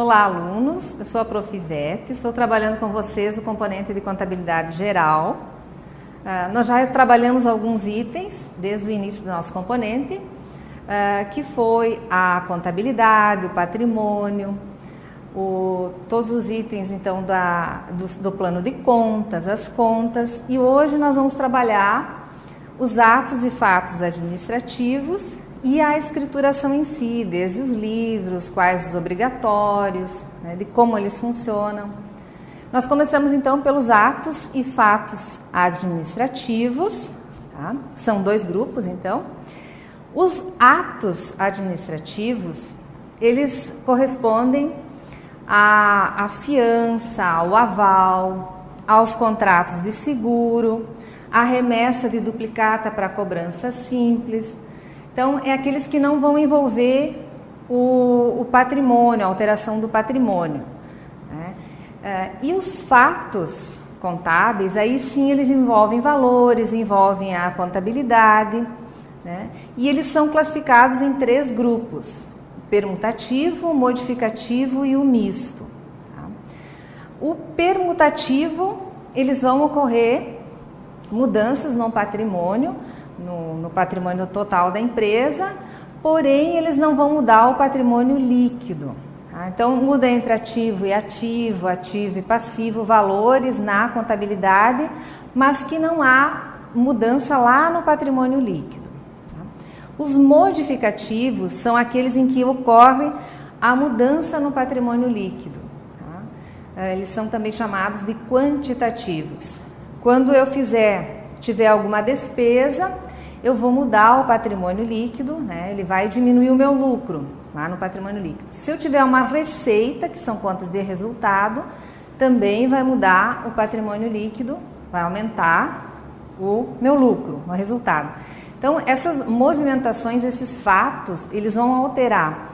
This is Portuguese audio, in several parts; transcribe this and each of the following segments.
Olá, alunos. Eu sou a Prof. Ivete, estou trabalhando com vocês o componente de contabilidade geral. Nós já trabalhamos alguns itens desde o início do nosso componente, que foi a contabilidade, o patrimônio, todos os itens então do plano de contas, as contas, e hoje nós vamos trabalhar os atos e fatos administrativos e a escrituração em si, desde os livros, quais os obrigatórios, né, de como eles funcionam. Nós começamos então pelos atos e fatos administrativos, tá? São dois grupos então. Os atos administrativos, eles correspondem à fiança, ao aval, aos contratos de seguro, à remessa de duplicata para cobrança simples. Então, é aqueles que não vão envolver o patrimônio, a alteração do patrimônio, né? E os fatos contábeis, aí sim eles envolvem valores, envolvem a contabilidade, né? E eles são classificados em três grupos: o permutativo, o modificativo e o misto. Tá? O permutativo, eles vão ocorrer mudanças no patrimônio, no patrimônio total da empresa, porém eles não vão mudar o patrimônio líquido. Tá? Então muda entre ativo e ativo, ativo e passivo, valores na contabilidade, mas que não há mudança lá no patrimônio líquido. Tá? Os modificativos são aqueles em que ocorre a mudança no patrimônio líquido. Tá? Eles são também chamados de quantitativos. Quando eu tiver alguma despesa, eu vou mudar o patrimônio líquido, né? Ele vai diminuir o meu lucro lá no patrimônio líquido. Se eu tiver uma receita, que são contas de resultado, também vai mudar o patrimônio líquido, vai aumentar o meu lucro, o resultado. Então, essas movimentações, esses fatos, eles vão alterar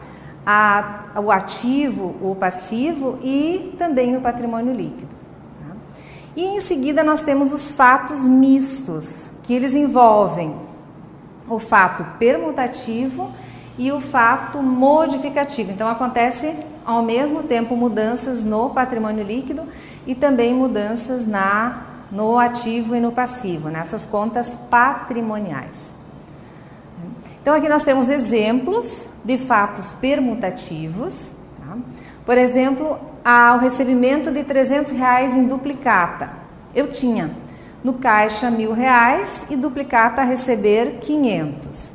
o ativo, o passivo e também o patrimônio líquido. Tá? E em seguida nós temos os fatos mistos, que eles envolvem o fato permutativo e o fato modificativo. Então, acontece ao mesmo tempo mudanças no patrimônio líquido e também mudanças no ativo e no passivo, nessas contas patrimoniais. Então, aqui nós temos exemplos de fatos permutativos. Tá? Por exemplo, o recebimento de R$300 em duplicata. Eu tinha no caixa R$1.000 e duplicata a receber 500.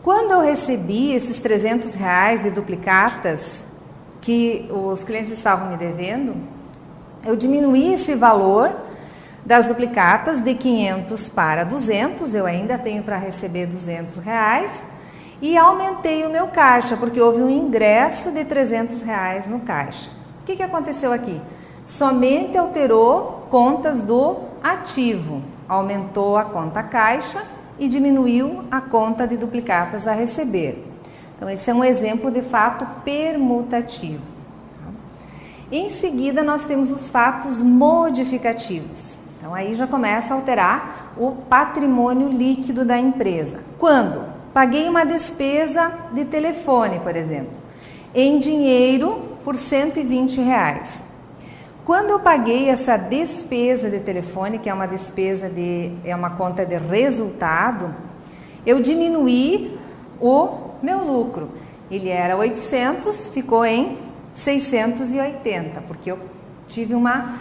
Quando eu recebi esses R$300 de duplicatas que os clientes estavam me devendo, eu diminuí esse valor das duplicatas de 500 para 200, eu ainda tenho para receber R$200, e aumentei o meu caixa, porque houve um ingresso de R$300 no caixa. O que aconteceu aqui? Somente alterou contas do ativo, aumentou a conta caixa e diminuiu a conta de duplicatas a receber. Então, esse é um exemplo de fato permutativo. Em seguida, nós temos os fatos modificativos. Então, aí já começa a alterar o patrimônio líquido da empresa. Quando? Paguei uma despesa de telefone, por exemplo, em dinheiro por R$120. Quando eu paguei essa despesa de telefone, que é uma conta de resultado, eu diminuí o meu lucro. Ele era 800, ficou em 680, porque eu tive uma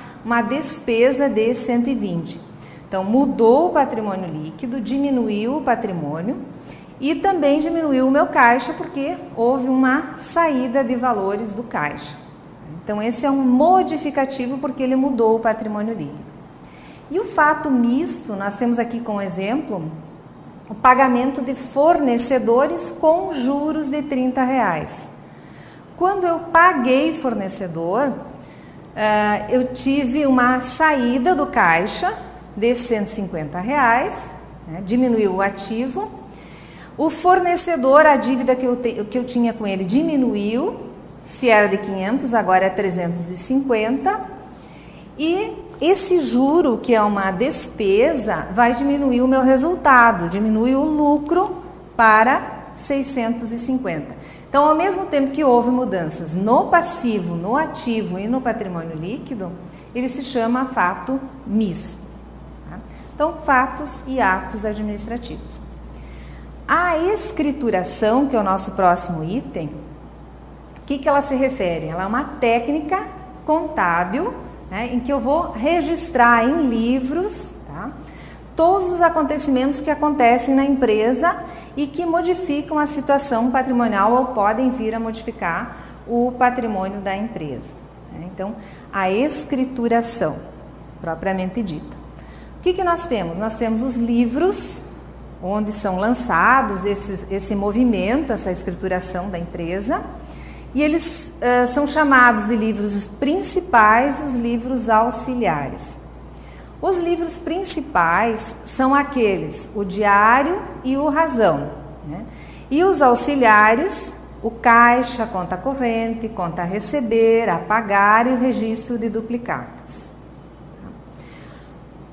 despesa de 120. Então, mudou o patrimônio líquido, diminuiu o patrimônio e também diminuiu o meu caixa, porque houve uma saída de valores do caixa. Então, esse é um modificativo porque ele mudou o patrimônio líquido. E o fato misto, nós temos aqui como exemplo o pagamento de fornecedores com juros de R$30. Quando eu paguei fornecedor, eu tive uma saída do caixa de R$150, né, diminuiu o ativo. O fornecedor, a dívida que eu tinha com ele diminuiu. Se era de 500, agora é 350. E esse juro, que é uma despesa, vai diminuir o meu resultado, diminui o lucro para 650. Então, ao mesmo tempo que houve mudanças no passivo, no ativo e no patrimônio líquido, ele se chama fato misto. Tá? Então, fatos e atos administrativos. A escrituração, que é o nosso próximo item, o que ela se refere? Ela é uma técnica contábil, né, em que eu vou registrar em livros, tá, todos os acontecimentos que acontecem na empresa e que modificam a situação patrimonial ou podem vir a modificar o patrimônio da empresa. Né? Então, a escrituração, propriamente dita. O que nós temos? Nós temos os livros onde são lançados esse movimento, essa escrituração da empresa, e eles são chamados de livros principais e os livros auxiliares. Os livros principais são aqueles, o diário e o razão, né? E os auxiliares, o caixa, conta corrente, conta a receber, a pagar e o registro de duplicatas.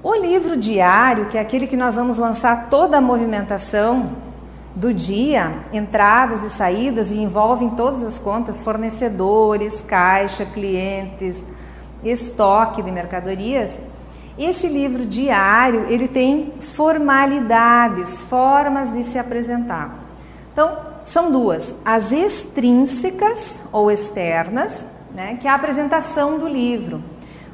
O livro diário, que é aquele que nós vamos lançar toda a movimentação do dia, entradas e saídas, e envolvem todas as contas, fornecedores, caixa, clientes, estoque de mercadorias. Esse livro diário, ele tem formalidades, formas de se apresentar. Então, são duas, as extrínsecas ou externas, né, que é a apresentação do livro.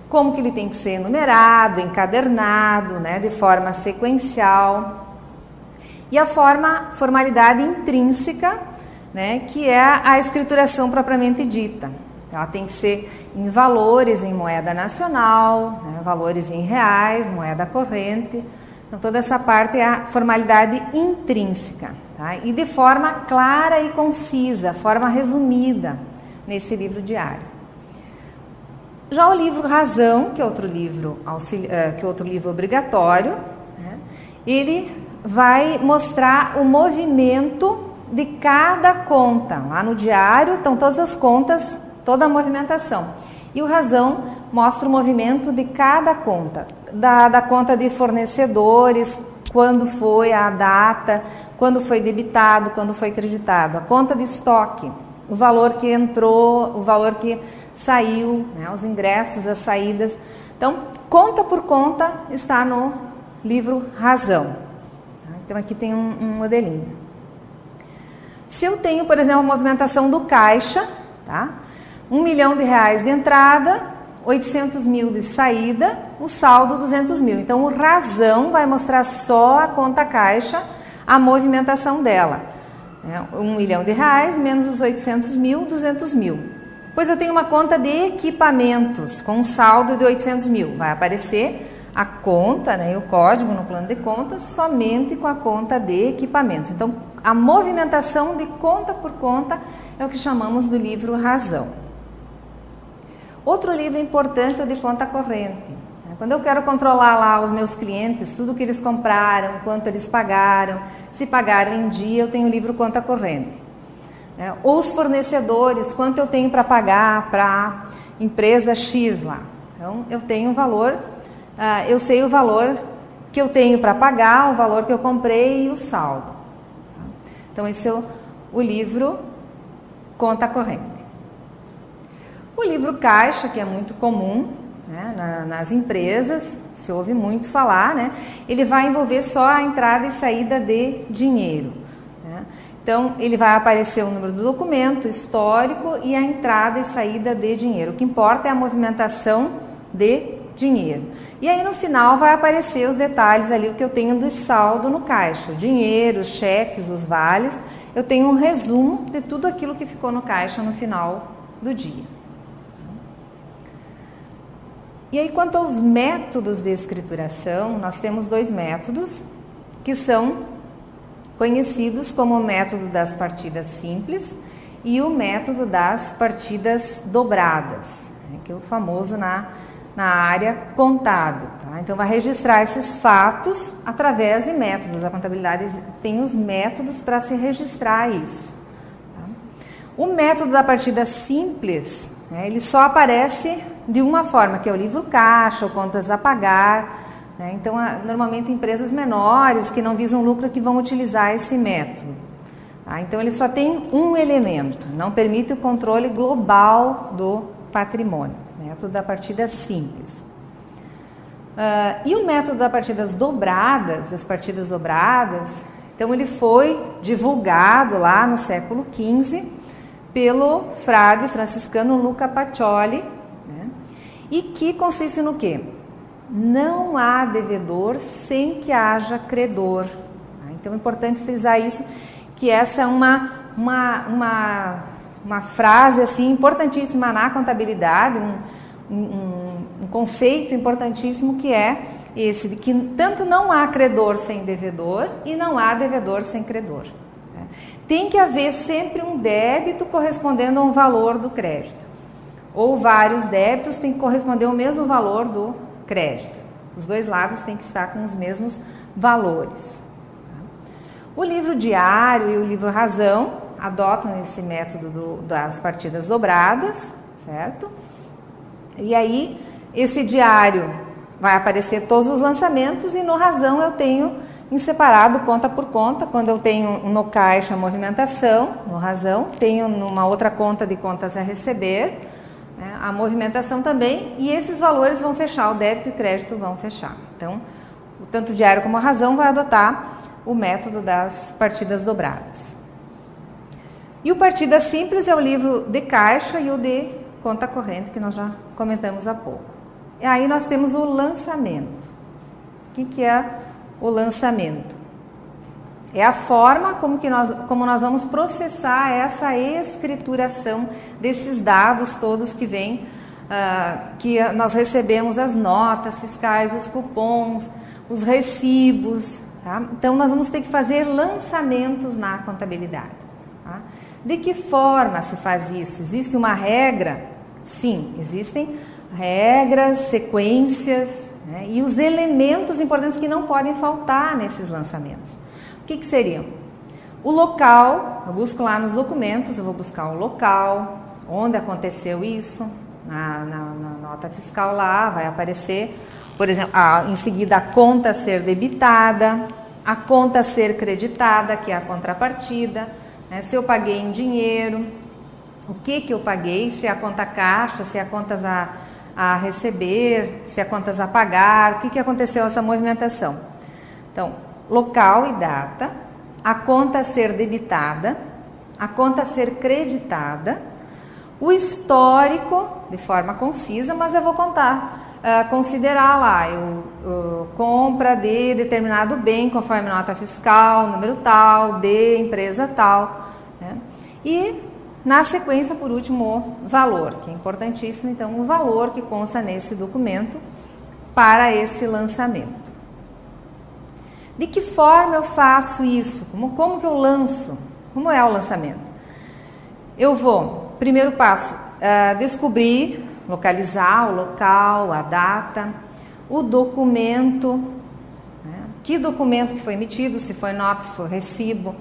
Como que ele tem que ser numerado, encadernado, né, de forma sequencial. E a formalidade intrínseca, né, que é a escrituração propriamente dita. Ela tem que ser em valores em moeda nacional, né, valores em reais, moeda corrente. Então, toda essa parte é a formalidade intrínseca. Tá? E de forma clara e concisa, forma resumida nesse livro diário. Já o livro Razão, que é outro livro, obrigatório, né, ele vai mostrar o movimento de cada conta. Lá no diário estão todas as contas, toda a movimentação. E o Razão mostra o movimento de cada conta, da conta de fornecedores, quando foi a data, quando foi debitado, quando foi creditado. A conta de estoque, o valor que entrou, o valor que saiu, né, os ingressos, as saídas. Então, conta por conta está no livro Razão. Então, aqui tem um modelinho. Se eu tenho, por exemplo, a movimentação do caixa, tá? R$1 milhão de entrada, 800 mil de saída, o saldo 200 mil. Então, o Razão vai mostrar só a conta caixa, a movimentação dela. R$1 milhão menos os 800 mil, 200 mil. Depois eu tenho uma conta de equipamentos com um saldo de 800 mil. Vai aparecer a conta, né, e o código no plano de contas somente com a conta de equipamentos. Então, a movimentação de conta por conta é o que chamamos do livro Razão. Outro livro importante é o de conta corrente. Quando eu quero controlar lá os meus clientes, tudo que eles compraram, quanto eles pagaram, se pagaram em dia, eu tenho o livro conta corrente. Os fornecedores, quanto eu tenho para pagar para empresa X lá. Então, eu tenho um valor, eu sei o valor que eu tenho para pagar, o valor que eu comprei e o saldo. Então, esse é o livro conta corrente. O livro caixa, que é muito comum, né, nas empresas, se ouve muito falar, né, ele vai envolver só a entrada e saída de dinheiro. Né? Então, ele vai aparecer o número do documento, histórico e a entrada e saída de dinheiro. O que importa é a movimentação de dinheiro. E aí, no final, vai aparecer os detalhes ali, o que eu tenho de saldo no caixa. O dinheiro, os cheques, os vales. Eu tenho um resumo de tudo aquilo que ficou no caixa no final do dia. E aí, quanto aos métodos de escrituração, nós temos dois métodos que são conhecidos como o método das partidas simples e o método das partidas dobradas, né, que é o famoso na área contábil. Tá? Então, vai registrar esses fatos através de métodos. A contabilidade tem os métodos para se registrar isso. Tá? O método da partida simples, né, ele só aparece de uma forma, que é o livro caixa, ou contas a pagar. Né? Então, normalmente empresas menores que não visam lucro que vão utilizar esse método. Tá? Então, ele só tem um elemento, não permite o controle global do patrimônio. Método da partida simples. E o método das partidas dobradas, então ele foi divulgado lá no século XV pelo frade franciscano Luca Pacioli, né? E que consiste no quê? Não há devedor sem que haja credor. Então é importante frisar isso, que essa é uma frase assim importantíssima na contabilidade, um conceito importantíssimo, que é esse de que tanto não há credor sem devedor e não há devedor sem credor. Né? Tem que haver sempre um débito correspondendo a um valor do crédito, ou vários débitos têm que corresponder ao mesmo valor do crédito. Os dois lados têm que estar com os mesmos valores. O livro diário e o livro razão adotam esse método das partidas dobradas, certo? E aí, esse diário vai aparecer todos os lançamentos, e no razão eu tenho em separado conta por conta. Quando eu tenho no caixa a movimentação, no razão, tenho numa outra conta de contas a receber, né, a movimentação também, e esses valores vão fechar, o débito e o crédito vão fechar. Então, tanto o diário como a razão vai adotar o método das partidas dobradas. E o partida simples é o livro de caixa e o de conta corrente, que nós já comentamos há pouco. E aí nós temos o lançamento. O que é o lançamento? É a forma como nós vamos processar essa escrituração desses dados todos que vêm, que nós recebemos, as notas fiscais, os cupons, os recibos. Tá? Então, nós vamos ter que fazer lançamentos na contabilidade. Tá? De que forma se faz isso? Existe uma regra? Sim, existem regras, sequências, né? E os elementos importantes que não podem faltar nesses lançamentos. O que seriam? O local, eu busco lá nos documentos, eu vou buscar o local, onde aconteceu isso, na nota fiscal lá vai aparecer, por exemplo, em seguida a conta a ser debitada, a conta a ser creditada, que é a contrapartida, né? Se eu paguei em dinheiro, o que eu paguei, se é a conta caixa, se é a contas a receber, se é contas a pagar, o que aconteceu essa movimentação. Então, local e data, a conta a ser debitada, a conta a ser creditada, o histórico de forma concisa, mas eu vou considerar lá, compra de determinado bem conforme nota fiscal, número tal, de empresa tal, né? E na sequência, por último, o valor, que é importantíssimo, então, o valor que consta nesse documento para esse lançamento. De que forma eu faço isso? Como que eu lanço? Como é o lançamento? Eu vou, primeiro passo, descobrir, localizar o local, a data, o documento, né? Que documento que foi emitido, se foi nota, se foi recibo,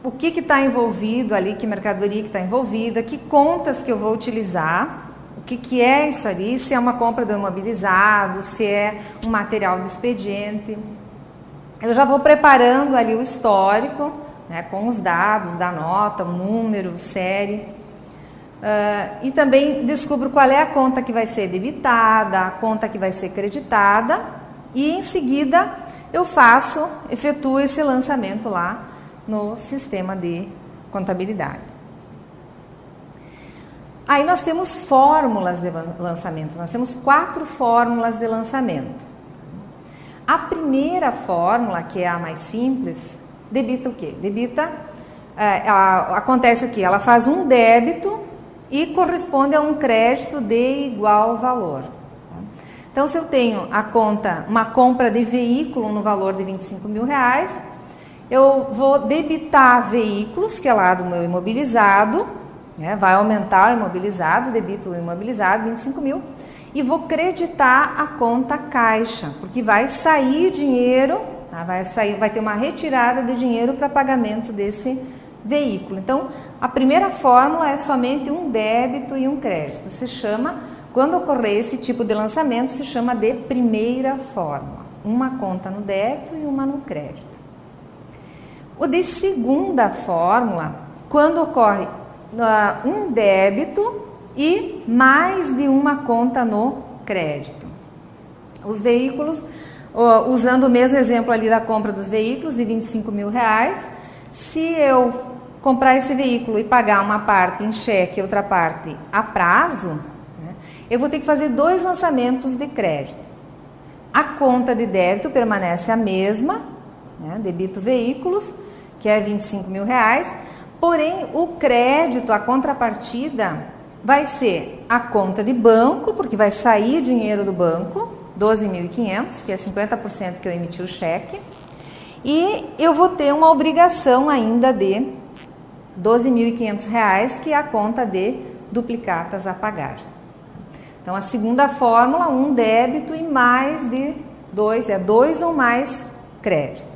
o que está envolvido ali, que mercadoria que está envolvida, que contas que eu vou utilizar, o que é isso ali, se é uma compra do imobilizado, se é um material do expediente. Eu já vou preparando ali o histórico, né, com os dados da nota, o número, série. E também descubro qual é a conta que vai ser debitada, a conta que vai ser creditada, e em seguida eu efetuo esse lançamento lá no sistema de contabilidade. Aí nós temos fórmulas de lançamento, nós temos 4 fórmulas de lançamento. A primeira fórmula, que é a mais simples, debita o quê? Acontece o quê? Ela faz um débito e corresponde a um crédito de igual valor. Então, se eu tenho uma compra de veículo no valor de R$25 mil, eu vou debitar veículos, que é lá do meu imobilizado, né? Vai aumentar o imobilizado, debito o imobilizado, 25 mil, e vou creditar a conta caixa, porque vai sair dinheiro, tá? Vai ter uma retirada de dinheiro para pagamento desse veículo. Então, a primeira fórmula é somente um débito e um crédito. Quando ocorrer esse tipo de lançamento, se chama de primeira fórmula. Uma conta no débito e uma no crédito. O de segunda fórmula, quando ocorre um débito e mais de uma conta no crédito. Os veículos, usando o mesmo exemplo ali da compra dos veículos de R$25.000, se eu comprar esse veículo e pagar uma parte em cheque e outra parte a prazo, né, eu vou ter que fazer 2 lançamentos de crédito. A conta de débito permanece a mesma, né, debito veículos, que é R$25.000, porém o crédito, a contrapartida, vai ser a conta de banco, porque vai sair dinheiro do banco, 12.500, que é 50% que eu emiti o cheque, e eu vou ter uma obrigação ainda de R$12.500, que é a conta de duplicatas a pagar. Então, a segunda fórmula, um débito e mais de 2 ou mais créditos.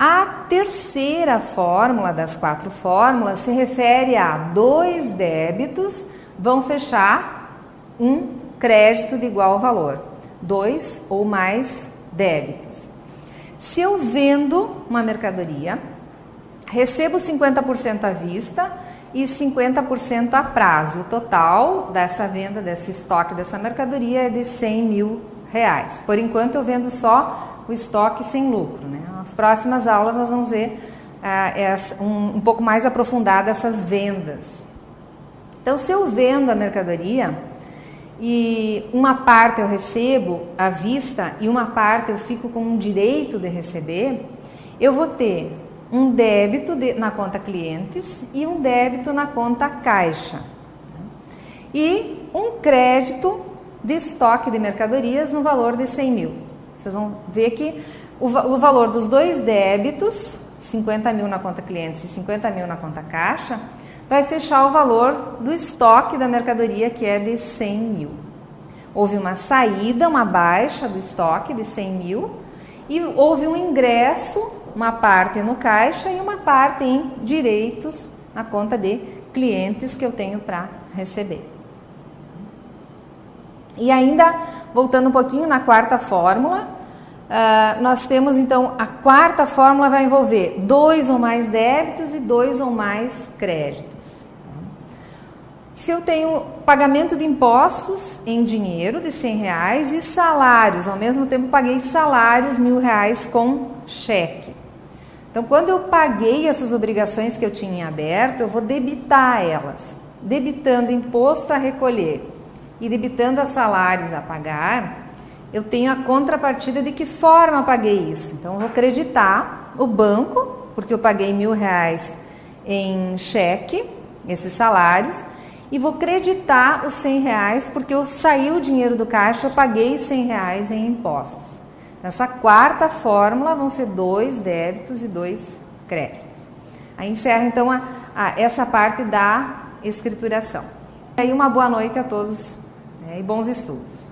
A terceira fórmula das 4 fórmulas se refere a 2 débitos vão fechar um crédito de igual valor, 2 ou mais débitos. Se eu vendo uma mercadoria, recebo 50% à vista e 50% a prazo. O total dessa venda, desse estoque, dessa mercadoria é de R$100.000. Por enquanto eu vendo só o estoque sem lucro, né? Nas próximas aulas nós vamos ver um pouco mais aprofundado essas vendas. Então, se eu vendo a mercadoria e uma parte eu recebo à vista e uma parte eu fico com um direito de receber, eu vou ter um débito na conta clientes e um débito na conta caixa. E um crédito de estoque de mercadorias no valor de R$100.000. Vocês vão ver que o valor dos 2 débitos, 50.000 na conta clientes e 50.000 na conta caixa, vai fechar o valor do estoque da mercadoria, que é de R$100.000. Houve uma saída, uma baixa do estoque de R$100.000 e houve um ingresso, uma parte no caixa e uma parte em direitos na conta de clientes que eu tenho para receber. E ainda, voltando um pouquinho na quarta fórmula, nós temos então, a quarta fórmula vai envolver 2 ou mais débitos e 2 ou mais créditos. Se eu tenho pagamento de impostos em dinheiro de R$100 e salários, ao mesmo tempo paguei salários R$1.000 com cheque. Então, quando eu paguei essas obrigações que eu tinha em aberto, eu vou debitar elas, debitando imposto a recolher e debitando a salários a pagar, eu tenho a contrapartida de que forma eu paguei isso. Então, eu vou creditar o banco, porque eu paguei R$1.000 em cheque, esses salários, e vou creditar os R$100, porque eu saí o dinheiro do caixa, eu paguei R$100 em impostos. Nessa quarta fórmula vão ser 2 débitos e 2 créditos. Aí encerra então essa parte da escrituração. E aí uma boa noite a todos, né, e bons estudos.